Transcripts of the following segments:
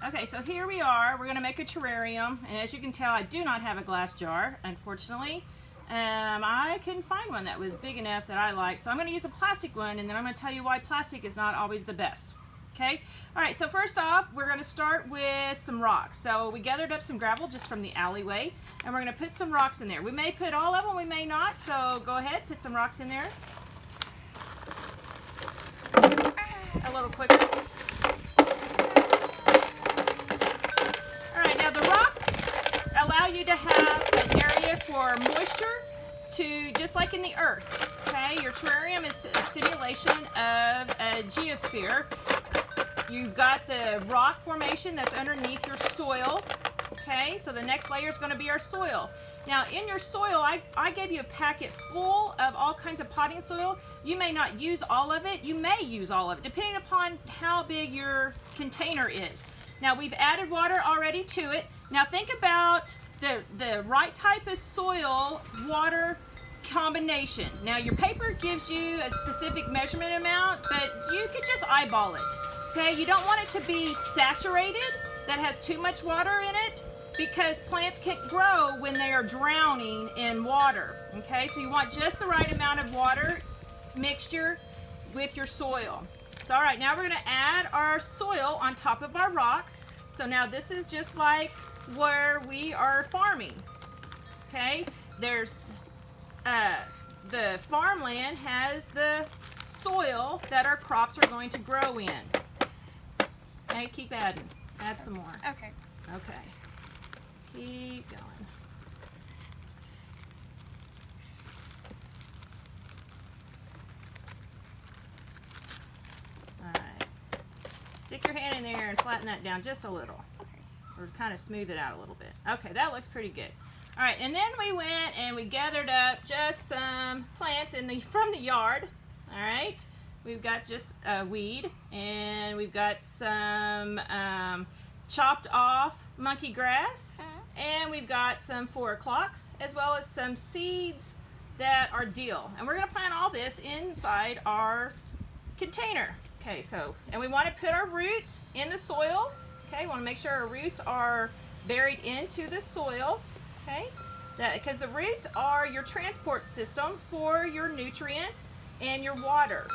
Okay, so here we are. We're going to make a terrarium, and as you can tell, I do not have a glass jar, unfortunately. I couldn't find one that was big enough that I like, so I'm going to use a plastic one, and then I'm going to tell you why plastic is not always the best. Okay? Alright, so first off, we're going to start with some rocks. So we gathered up some gravel just from the alleyway, and we're going to put some rocks in there. We may put all of them, we may not, so go ahead, put some rocks in there. A little quicker. Allow you to have an area for moisture to, just like in the earth. Okay, your terrarium is a simulation of a geosphere. You've got the rock formation that's underneath your soil. Okay, so the next layer is going to be our soil. Now in your soil, I gave you a packet full of all kinds of potting soil. You may not use all of it. You may use all of it, depending upon how big your container is. Now we've added water already to it. Now think about the right type of soil water combination. Now your paper gives you a specific measurement amount, but you could just eyeball it. Okay, you don't want it to be saturated, that has too much water in it, because plants can't grow when they are drowning in water. Okay, so you want just the right amount of water mixture with your soil. So all right, now we're going to add our soil on top of our rocks. So now this is just like where we are farming. Okay, there's the farmland has the soil that our crops are going to grow in. Okay, keep adding. Add some more. Okay. Okay. Keep going. Alright. Stick your hand in there and flatten that down just a little. Okay. Or kind of smooth it out a little bit. Okay, that looks pretty good. Alright, and then we went and we gathered up just some plants from the yard. Alright. We've got just weed, and we've got some chopped off monkey grass, and we've got some 4 o'clocks, as well as some seeds that are dill. And we're going to plant all this inside our container. Okay, so, and we want to put our roots in the soil. Okay, we want to make sure our roots are buried into the soil. Okay, because the roots are your transport system for your nutrients and your water.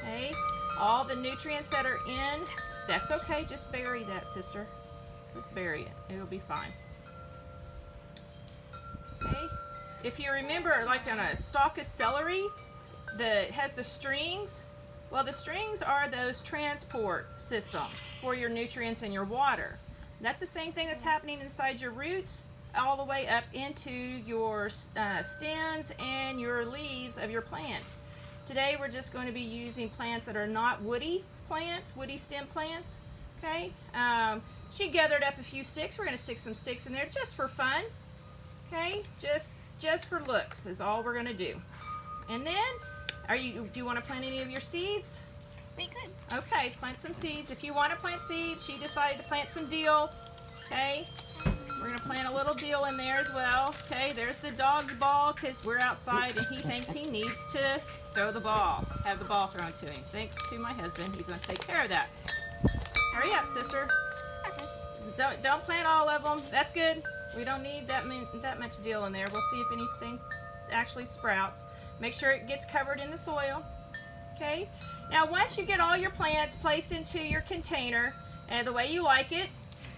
Okay, all the nutrients that are in, that's okay, just bury that, sister. Just bury it, it'll be fine. Okay, if you remember, like on a stalk of celery, it has the strings. Well, the strings are those transport systems for your nutrients and your water. That's the same thing that's happening inside your roots, all the way up into your stems and your leaves of your plants. Today we're just going to be using plants that are not woody plants, woody stem plants. Okay, she gathered up a few sticks. We're going to stick some sticks in there just for fun. Okay, just for looks is all we're going to do. And then, do you want to plant any of your seeds? We could. Okay, plant some seeds. If you want to plant seeds, she decided to plant some dill. Okay, we're going to plant a little dill in there as well. Okay, there's the dog's ball because we're outside and he thinks he needs to throw the ball, have the ball thrown to him. Thanks to my husband, he's going to take care of that. Hurry up, sister. Okay. Don't plant all of them. That's good. We don't need that much dill in there. We'll see if anything actually sprouts. Make sure it gets covered in the soil. Okay. Now, once you get all your plants placed into your container, and the way you like it,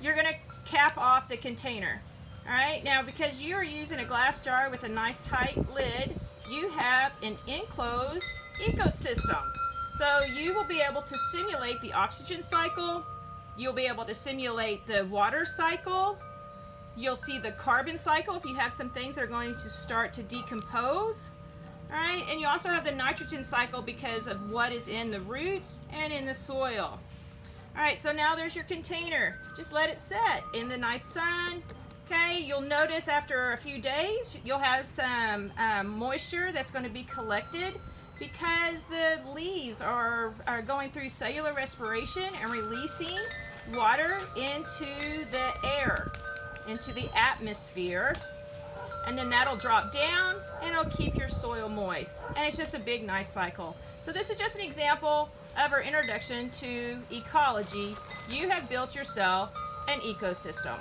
you're going to cap off the container. All right. Now, because you are using a glass jar with a nice tight lid, you have an enclosed ecosystem. So you will be able to simulate the oxygen cycle. You'll be able to simulate the water cycle. You'll see the carbon cycle if you have some things that are going to start to decompose. All right, and you also have the nitrogen cycle because of what is in the roots and in the soil. All right, so now there's your container. Just let it set in the nice sun. Okay, you'll notice after a few days, you'll have some moisture that's going to be collected because the leaves are going through cellular respiration and releasing water into the air, into the atmosphere. And then that'll drop down and it'll keep your soil moist. And it's just a big, nice cycle. So this is just an example of our introduction to ecology, you have built yourself an ecosystem.